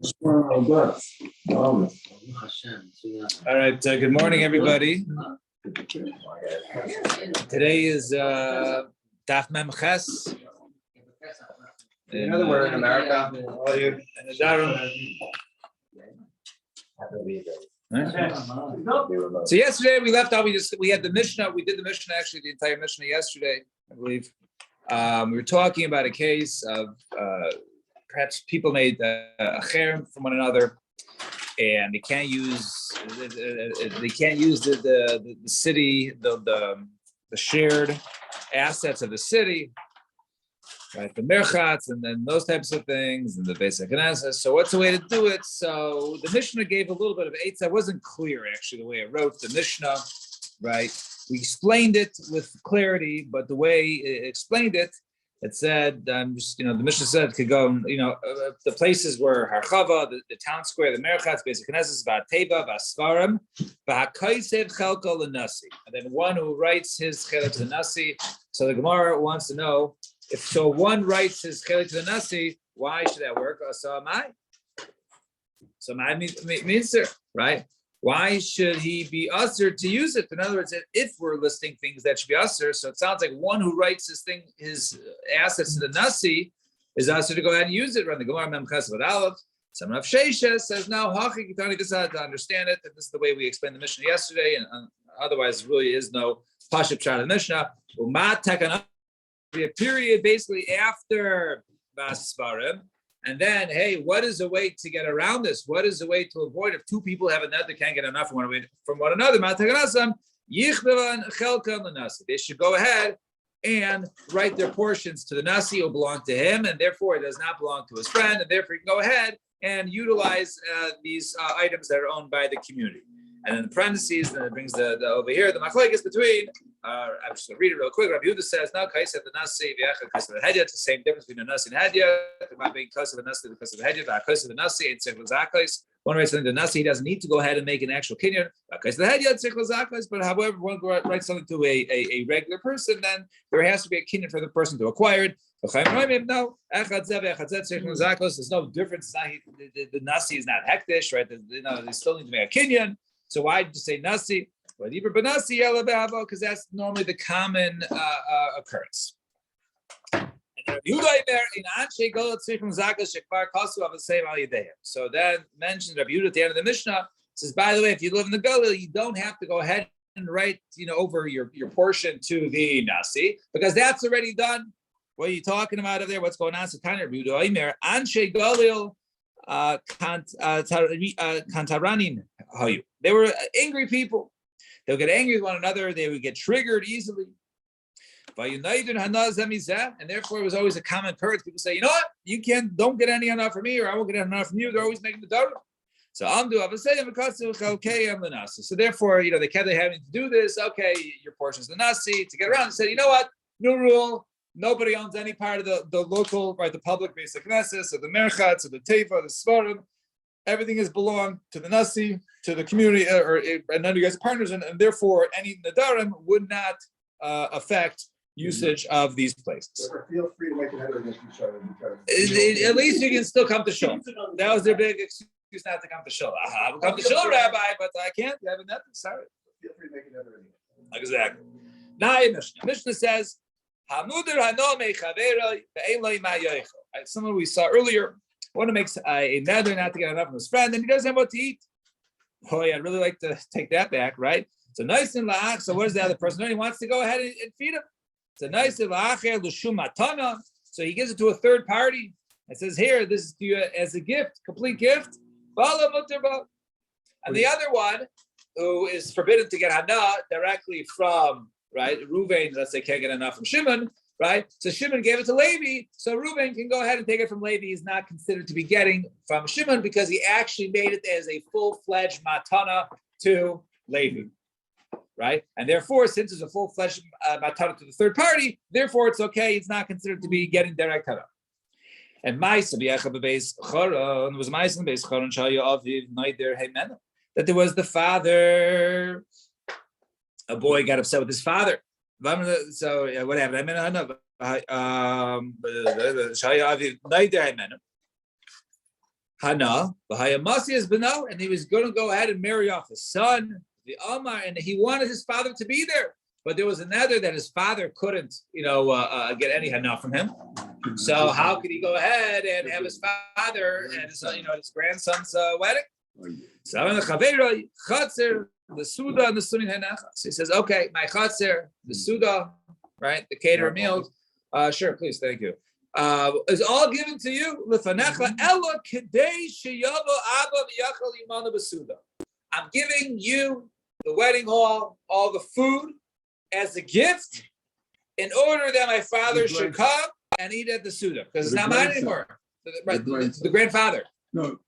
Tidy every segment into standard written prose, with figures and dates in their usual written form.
All right. Good morning, everybody. Today is Daf Mem Ches. You know the word in America? So yesterday we left out. We had the Mishnah. We did the Mishnah, actually the entire Mishnah yesterday, I believe. We were talking about a case of perhaps people made a cherem from one another, and they can't use the city, the shared assets of the city, right? The merchats and then those types of things, and the basic analysis. So what's the way to do it? So the Mishnah gave a little bit of eight. That wasn't clear actually the way I wrote the Mishnah, right? We explained it with clarity, but the way it explained it, it said, the Mishnah said could go, the places where Harchava, the town square, the Merchatz, basic Knesses, Ba'ateva, Ba'asfarim, Ba'akaisev Chelka L'Nasi. And then one who writes his Chelik to the Nasi. So the Gemara wants to know, if one writes his Chelik to the Nasi, why should that work? So am I. So am I means sir, right? Why should he be usher to use it? In other words, if we're listing things that should be usher, so it sounds like one who writes his assets to the Nasi is usher to go ahead and use it. Run the Gemara Mem Ches V'Ad Aleph. Some of Sheisha says now Hachi Kitani decided to understand it, and this is the way we explained the Mishnah yesterday, and otherwise really is no Pashut Pshat of the Mishnah. Umat Tekanah, a period basically after Basparim. And then, hey, what is a way to get around this? What is a way to avoid if two people have a net that can't get enough from one another? They should go ahead and write their portions to the Nasi who belong to him, and therefore it does not belong to his friend, and therefore he can go ahead and utilize these items that are owned by the community. And in the parentheses, then it brings the over here, the machlekes between, I'm just going to read it real quick. Rabbi Yehuda says, no, Kaisa the Nasi, V'yachad Kaisa the Hedya, it's the same difference between the Nasi and Hedya. It might be Kaisa the Nasi, Kaisa the Hedya, Kaisa the Nasi, and Tzich L'Zakais. One writes something to the Nasi, he doesn't need to go ahead and make an actual kinyan. Kaisa the Hedya, Tzich L'Zakais, but however, one writes something to a regular person, then there has to be a kinyan for the person to acquire it. No, there's no difference. The Nasi is not hektish, right? They still need to make a kinyan. So why did you say Nasi? Because that's normally the common occurrence. So that mentions Rabbi Yehuda at the end of the Mishnah. Says, by the way, if you live in the Galil, you don't have to go ahead and write, over your portion to the Nasi, because that's already done. What are you talking about over there? What's going on? So Tanya Rabbi Yehuda, Anshe Galil Kantaranin Hayu. They were angry people. They would get angry with one another. They would get triggered easily. And therefore, it was always a common purge. People say, you know what? You don't get any enough from me, or I won't get enough from you. They're always making the Torah. So So therefore, they kept having to do this. Okay, your portion is the Nasi. To get around, they said, you know what? New rule. Nobody owns any part of the local, right, the public basic Knesses, or the Merchatz, or the Teifa, the Svarim. Everything is belong to the Nasi, to the community, and none of you guys are partners, and therefore any Nadarim would not affect usage of these places. Feel free to make it against each other. At least you can still come to Shul. That was their big excuse not to come to Shul. I will come to Shul, Rabbi, but I can't. You have nothing. Sorry. Feel free to make it Exactly. Now, Mishnah says, someone we saw earlier want to make a nether not to get enough from his friend, and he doesn't have what to eat. Boy, I'd really like to take that back, right? So nice and la'ach. So what does the other person do? He wants to go ahead and feed him. So nice and la'acher l'shum matana. So he gives it to a third party. It says here, this is to you as a gift, complete gift. And the other one, who is forbidden to get hana directly from, right, Reuven, let's say, can't get enough from Shimon, right? So Shimon gave it to Levi, so Reuven can go ahead and take it from Levi. He's not considered to be getting from Shimon because he actually made it as a full-fledged matana to Levi, right? And therefore, since it's a full-fledged matana to the third party, therefore it's okay. It's not considered to be getting direct hana. And Ma'isa b'yecha b'beis Choron was Ma'isa b'beis Choron shaya aviv neider heimenu, that there was the father. A boy got upset with his father. So what happened? Hana, Bahayamasi is Beno, and he was going to go ahead and marry off his son, the Amar, and he wanted his father to be there. But there was another that his father couldn't, get any Hana from him. So how could he go ahead and have his father and his, his grandson's wedding? So in the Chavera, Chatzer, the Suda, and the Sunin Hanachas. So he says, okay, my Chatzer, the Suda, right, the caterer meals. Sure, please, thank you. Is all given to you. I'm giving you the wedding hall, all the food as a gift in order that my father should come and eat at the Suda, because it's not mine anymore. Right, the grandfather. No,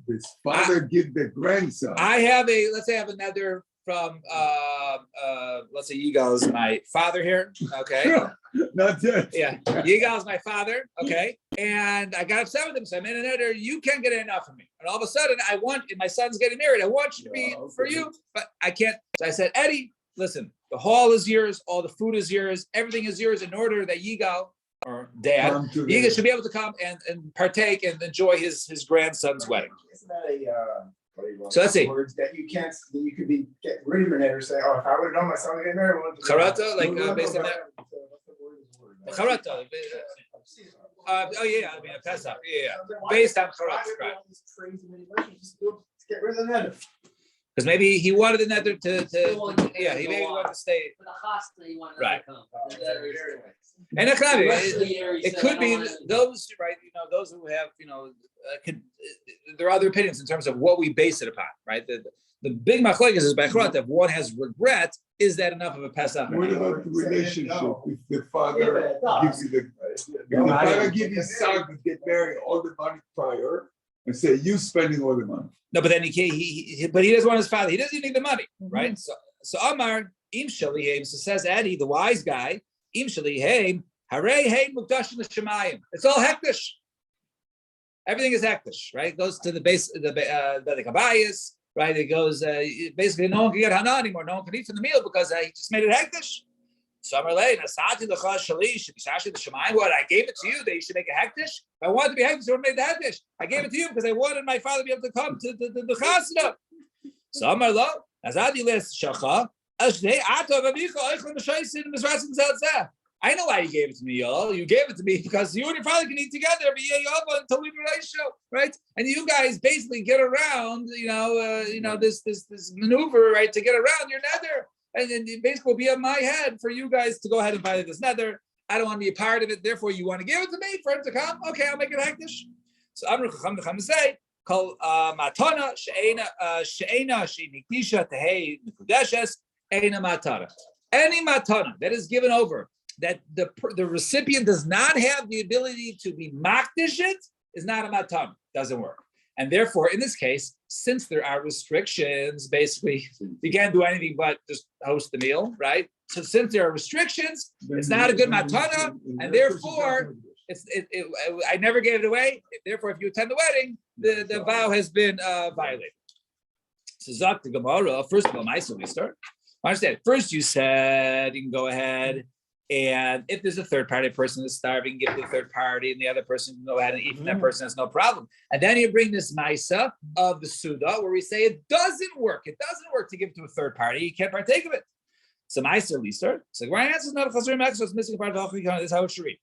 his father give the grandson. Let's say I have another from let's say Yigal's my father here. Okay. Not yet. Yeah. Yigal's my father. Okay. And I got upset with him. So I made an editor, you can't get enough of me. And all of a sudden my son's getting married. I want you to be for you, but I can't. So I said, Eddie, listen, the hall is yours, all the food is yours, everything is yours in order that Yigal or dad, Yigal should be able to come and partake and enjoy his grandson's wedding. Isn't that So let's see. words that you can't, that you could be get rid of an or say, oh, if I would have known my son would get married, I would have Charata, like based on that. Charata. Oh yeah, I mean a Pesach. Yeah. Based on Charata, right? Get rid of the nether. Because maybe he wanted the nether to he maybe wanted to stay. For the chasna, you want Right. to come. And It it could be those, right? Those who have, there are other opinions in terms of what we base it upon, right? The big machlokes is by Charata. If one has regret, is that enough of a Pesach? What about the relationship if the father gives you the father gives his son to get married all the money prior and say you spending all the money? No, but then he doesn't want his father. He doesn't even need the money, right? So Amar Im Shalihem, so says Eddie, the wise guy, Im Shalihem, Harei Hey Mukdash L'Shemayim. It's all hektish. Everything is hektish, right? It goes to the base, the kabayis, right? It goes basically no one can get hana anymore. No one can eat from the meal because he just made it hektish. So Amar Lei Nasati L'Cha Shalish B'Shashi L'Shemayim. What, I gave it to you that you should make a hektish? If I wanted to be hektish, I would have made the hektish. I gave it to you because I wanted my father to be able to come to the chasna. So Amar Lo Nazadi Les Shacha. I know why you gave it to me, y'all. You gave it to me because you and your father can eat together, right? And you guys basically get around, this maneuver, right, to get around your nether, and then it basically will be on my head for you guys to go ahead and violate this nether. I don't want to be a part of it. Therefore, you want to give it to me for him to come. Okay, I'll make it hektish. So Amru Chacham Chacham say, "Kol matana she'ena she'nikdisha tehei mikudeshes." Any matana that is given over that the recipient does not have the ability to be makdish it is not a matana. Doesn't work. And therefore, in this case, since there are restrictions, basically you can't do anything but just host the meal, right? So since there are restrictions, it's not a good matana, and therefore I never gave it away. Therefore, if you attend the wedding, the vow has been violated. So Zak the Gemara, first of all, we start. Understand. First, you said you can go ahead, and if there's a third party person that's starving, give it to the third party, and the other person can go ahead and eat from that person. That's no problem. And then you bring this Maisa of the Suda, where we say it doesn't work. It doesn't work to give to a third party. You can't partake of it. So Maisa Lister. So why answer is not a chazur max, so it's missing a part of the This is how it should read.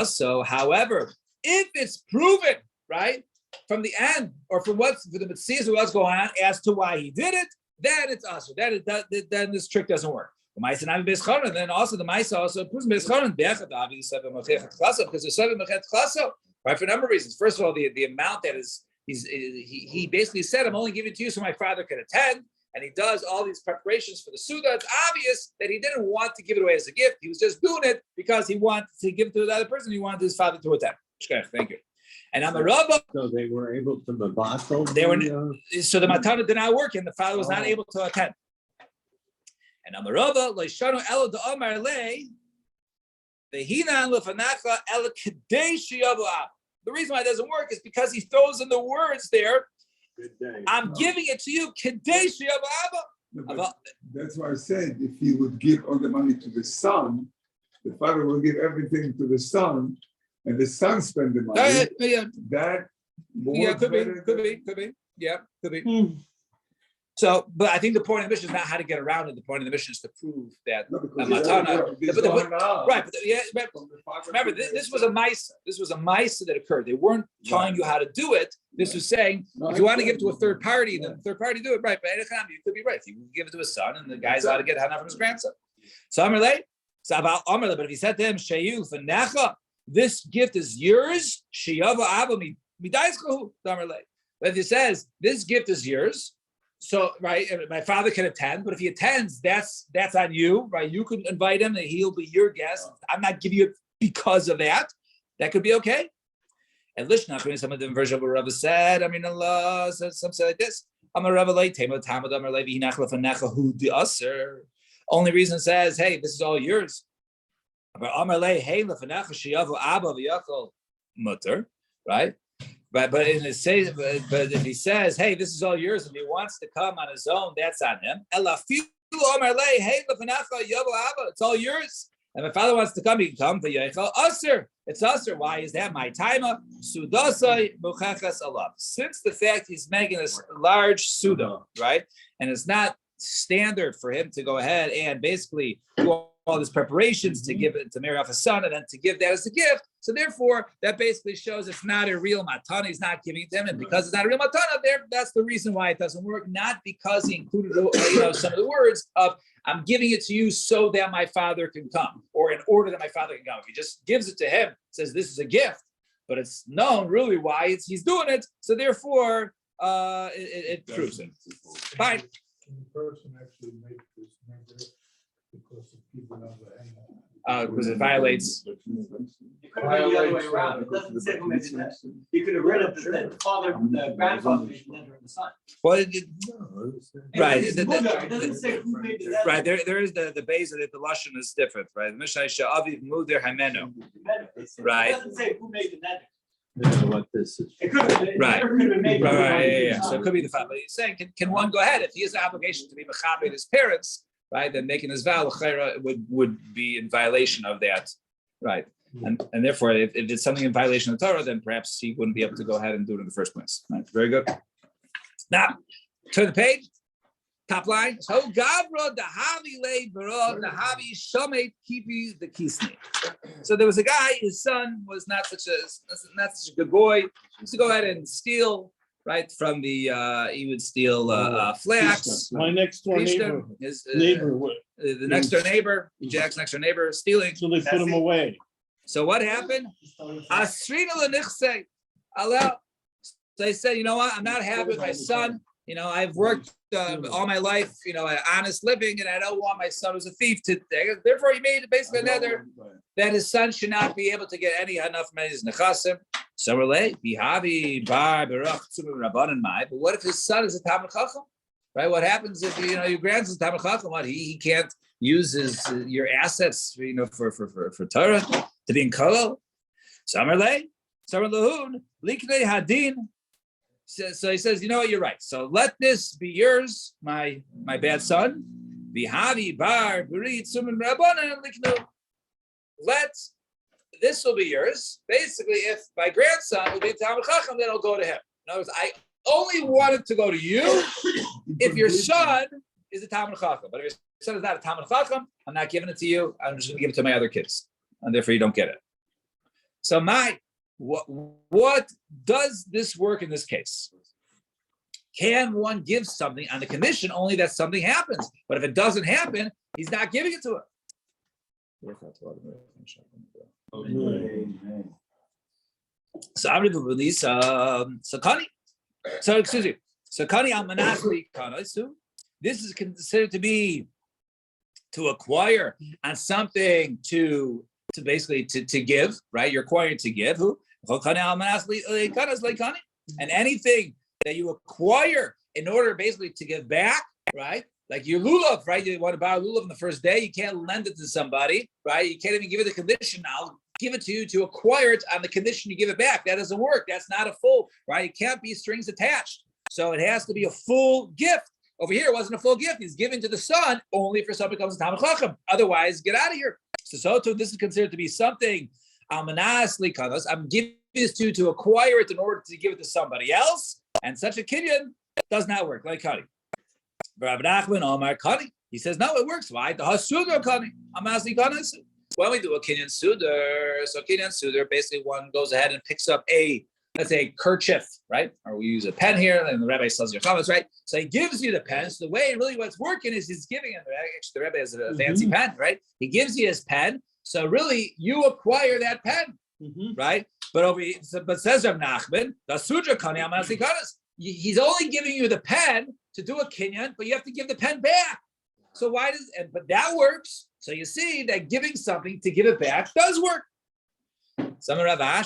So, however, if it's proven, right, from the end, or from the Metzias who was going on as to why he did it, then it's us. Then this trick doesn't work. Then also the Maisa also proves Beischaron because there's 7 Mechet Chaso, right? For a number of reasons. First of all, the amount that is he basically said, I'm only giving it to you so my father can attend, and he does all these preparations for the Suda. It's obvious that he didn't want to give it away as a gift. He was just doing it because he wanted to give it to the other person. He wanted his father to attend. Thank you. And Amarabba, so they were able to mevatel. So the matana did not work, and the father was not able to attend. And Amarabba leishanu elo de Amar le vehinan lefanacha el kadesh yavu. The reason why it doesn't work is because he throws in the words there. I'm giving it to you, kadesh yavu. That's why I said if he would give all the money to the son, the father will give everything to the son. and the son spend the money, Yeah, that. yeah, could be, yeah, could be. So, but I think the point of the mission is not how to get around it. The point of the mission is to prove that matana. Right, but remember, this was a mice. This was a mice that occurred. They weren't telling you how to do it. This was saying if you want to give it to a third party, then the third party do it. Right, but you could be right. If you give it to his son, and the guy's ought to get hana from his grandson. So Amarle, so about Amarle, but if he said to him, Sheyu Fanecha, this gift is yours. Sheyava Abba Midaiskahu Amarle. But if he says this gift is yours. So, right, my father can attend, but if he attends, that's on you, right? You can invite him and he'll be your guest. I'm not giving you it because of that. That could be okay. And Lishna, some of the version of what Rabbi said, I mean, Allah says something like this. I'm a revelate. Only reason says, hey, this is all yours. Right? But if he says, hey, this is all yours, and he wants to come on his own, that's on him. It's all yours. And my father wants to come, he can come. It's usher. Why is that? My timer. Since the fact he's making this large suda, right? And it's not standard for him to go ahead and basically do all these preparations to give it to marry off a son and then to give that as a gift. So therefore, that basically shows it's not a real matana. He's not giving it to him, and because it's not a real matana, that's the reason why it doesn't work. Not because he included some of the words of I'm giving it to you so that my father can come, or in order that my father can come. If he just gives it to him, says this is a gift, but it's known really why he's doing it. So therefore, it proves it. Fine. Can the person actually make this number because of people on the end? Because it violates. It could have been the other way around. It doesn't say who made the net. You could have read it that the father, the grandfather made the net or the son. Well, right. It doesn't say who made the net. Right. There is the base of it. The lashon is different, right? The Mishnah Sha'aviv Muder Hamenu. Right. It doesn't say who made the net. What this is. It could have been. Right. It could have been made. Right. Yeah. So it could be the father. But he's saying, can one go ahead if he has an obligation to be mechaber his parents? Right, then making his vow would be in violation of that, right? And therefore, if it's something in violation of the Torah, then perhaps he wouldn't be able to go ahead and do it in the first place. Right? Very good. Now, turn the page. Top line. So Gavra Dahavi lay Bara Dahavi Shomet Kipi the Kisni. So there was a guy. His son was not such a good boy. He used to go ahead and steal. Right from the he would steal flax. My next door neighbor, His the next door neighbor, Jack's next door neighbor, stealing. so they put him away. So what happened? Asrina l'nichse. So they said, you know what? I'm not happy with my son. You know, I've worked all my life, you know, an honest living, and I don't want my son who's a thief to. Therefore, he made basically another that his son should not be able to get any enough from his nechasim. So we're late. Bihavi bar berach tzumim rabbanan mai. But what if his son is a talmid chacham? Right? What happens if your grandson is a talmid chacham? What he can't use your assets, for Torah to be in kolel. Summer late. Summer lahun liknei hadin. So he says, you know what, you're right. So let this be yours, my bad son. Bihavi bar berit tzumim rabbanan liknu. This will be yours. Basically, if my grandson will be a Talmid Chacham, then it'll go to him. In other words, I only want it to go to you if your son is a Talmid Chacham. But if your son is not a Talmid Chacham, I'm not giving it to you. I'm just going to give it to my other kids. And therefore, you don't get it. So what does this work in this case? Can one give something on the condition only that something happens? But if it doesn't happen, he's not giving it to him. So I'm going to release Sakani. So excuse me. Sakani al manasli kana. So this is considered to be to acquire on something to basically to give, right? You're acquiring to give. Who? And anything that you acquire in order basically to give back, right? Like your lulav, right? You want to buy a lulav on the first day, you can't lend it to somebody, right? You can't even give it the condition. I'll give it to you to acquire it on the condition you give it back. That doesn't work. That's not a full, right? It can't be strings attached. So it has to be a full gift. Over here, it wasn't a full gift. He's giving to the son only if your son becomes a Talmid Chacham. Otherwise, get out of here. So this is considered to be something Almanas likanos. I'm giving this to acquire it in order to give it to somebody else, and such a kinyan does not work. Like Kani. Rav Nachman Omar Kani. He says no, it works. Why? The Hasudar Kani. Almanas likanos. When we do a kinyan sudar, so kinyan sudar, basically one goes ahead and picks up let's say kerchief, right? Or we use a pen here, and the rabbi sells your chametz, right? So he gives you the pen. So the way really what's working is he's giving it. Actually, the rabbi has a fancy pen, right? He gives you his pen. So really, you acquire that pen, right? But but says Rav Nachman, the sudra kani amasikanas. He's only giving you the pen to do a kinyan, but you have to give the pen back. So why but that works. So you see that giving something to give it back does work. First of all,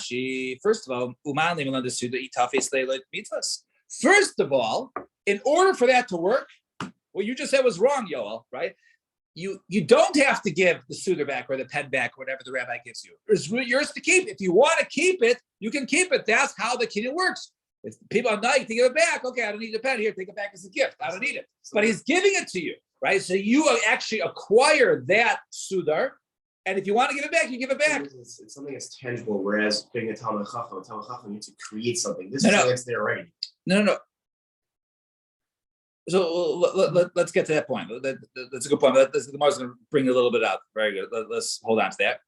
first of all, in order for that to work, what you just said was wrong, Yoel, right? You don't have to give the sudar back or the pen back, or whatever the rabbi gives you. It's yours to keep. If you want to keep it, you can keep it. That's how the kinyan works. If people are nice to give it back, okay, I don't need the pen here, take it back as a gift. I don't need it. But he's giving it to you, right? So you actually acquire that sudar. And if you want to give it back, you give it back. It's something that's tangible, whereas being a Talmud Chacham, you need to create something. This No, is no. something that's there already. No. So let's get to that point. That's a good point. The Gemara is going to bring a little bit out. Very good. Let's hold on to that.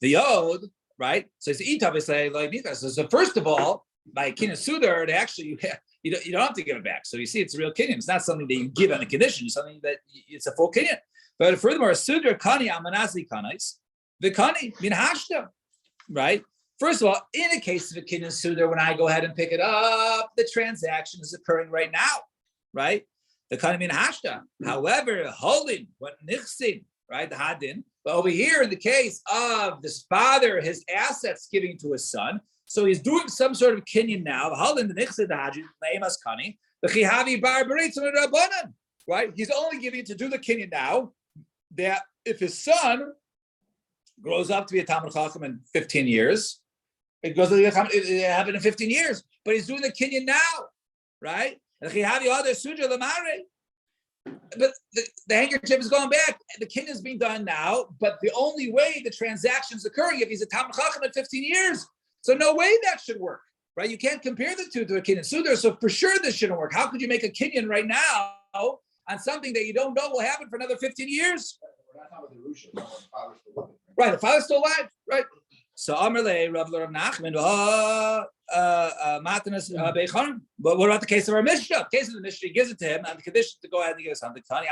The Yod, right? So it's the Itav, like so first of all, by kinyan sudar, actually you don't have to give it back. So you see, it's a real kinyan. It's not something that you give on a condition. It's something that it's a full kinyan. But furthermore, sudar kani amanasi kanais, the kani min hashta, right? First of all, in a case of a kinyan sudar, when I go ahead and pick it up, the transaction is occurring right now, right? The kani min hashta. However, holding what nichsin, right? The hadin. But over here, in the case of this father, his assets giving to his son, so he's doing some sort of kinyan now. The holding the nichsin the hadin leimas kani the chihavi bar beritzim rabbanan, right? He's only giving to do the kinyan now. That if his son grows up to be a Talmud Chacham in 15 years, it goes to happen in 15 years. But he's doing the kinyan now, right? But the handkerchief is going back. The kinyan is being done now, but the only way the transaction is occurring if he's a Talmud Chacham in 15 years. So no way that should work, right? You can't compare the two to a kinyan sudar. So for sure this shouldn't work. How could you make a kinyan right now on something that you don't know will happen for another 15 years? We're not talking about the Rusha, we're talking about the father's still living. Right, the father's still alive, right? So Amarle, Rav Nachman, Matanas Beicharim. But what about the case of our Mishnah? The case of the Mishnah, he gives it to him on the condition to go ahead and give something. Tani,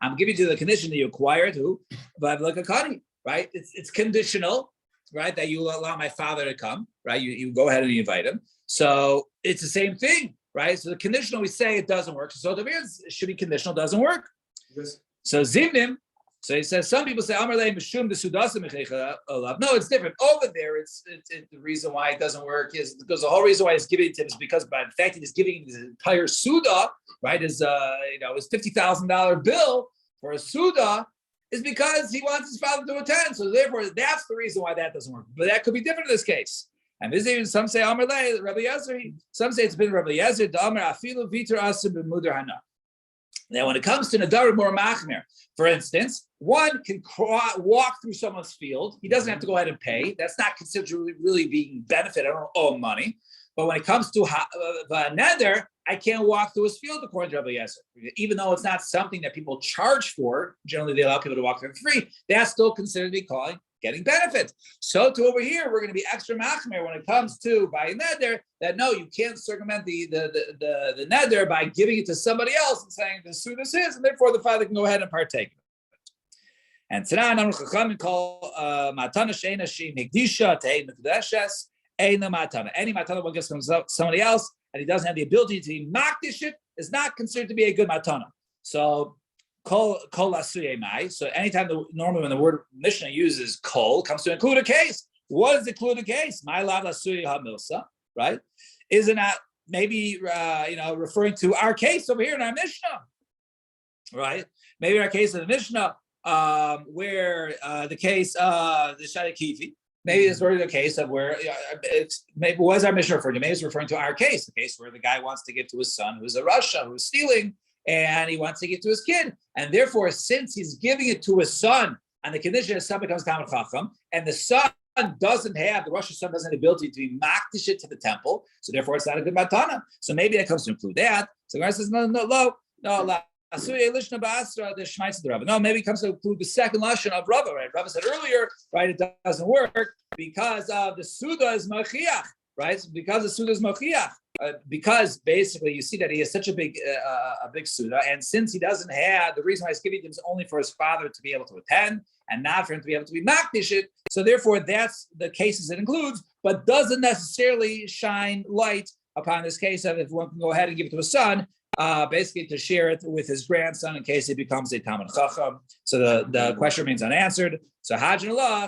I'm giving you the condition that you acquire to, but like a Kani, right? It's conditional, right? That you allow my father to come, right? You go ahead and you invite him. So it's the same thing. Right, so the conditional we say it doesn't work. So the it should be conditional, doesn't work. Yes. So Zimnim, so he says some people say Amarle Mishum the Sudasim. No, it's different. Over there, it's the reason why it doesn't work is because the whole reason why he's giving it to him is because by the fact that he's giving his entire Suda, right, his his $50,000 bill for a Suda is because he wants his father to attend. So therefore, that's the reason why that doesn't work. But that could be different in this case. And this even some say Amar Le, Rabbi Yezer. Some say it's been Rabbi Yezer. The Amar Afilu Vitor Asim B'Mudar Hana. Now, when it comes to Nadar Mor Machmer, for instance, one can walk through someone's field. He doesn't have to go ahead and pay. That's not considered really being benefit. I don't owe him money. But when it comes to Neder, I can't walk through his field according to Rabbi Yezer. Even though it's not something that people charge for, generally they allow people to walk there for free. That's still considered to be getting benefits. So to over here, we're going to be extra machmer when it comes to buying neder, that no, you can't circumvent the neder by giving it to somebody else and saying the suit is his, and therefore the father can go ahead and partake. And tonight, I'm going to call matana sheina she migdisha te'ei mekudeshes eina matana. Any matana one gets from somebody else, and he doesn't have the ability to be makdish it, is not considered to be a good matana. So kol asuye mai. So anytime normally when the word Mishnah uses kol, comes to include a case. What does include a case? My lav asuye hamilsa, right? Isn't that maybe referring to our case over here in our Mishnah, right? Maybe our case in the Mishnah where the case of the Shadi Kifi. Maybe it's really the case of where maybe what is our Mishnah referring to? Maybe it's referring to our case, the case where the guy wants to give to his son who's a Rasha, who's stealing, and he wants to give to his kid. And therefore, since he's giving it to his son, and the condition is son becomes Talmud Chacham, and the son doesn't have, the Rosh Hashanah doesn't have the ability to be makdish it to the temple, so therefore it's not a good matana. So maybe that comes to include that. So Gemara says, no, maybe it comes to include the second lashon of Rava, right? Rava said earlier, right, it doesn't work because of the Suda is Machiach, right? Because the Suda is Machiach. Because basically you see that he has such a big Suda, and since he doesn't have, the reason why he's giving him is only for his father to be able to attend, and not for him to be able to be makdish it. So therefore, that's the cases it includes, but doesn't necessarily shine light upon this case of if one can go ahead and give it to his son, basically to share it with his grandson in case he becomes a Talmid Chacham. So the question remains unanswered. So Hajj and Allah,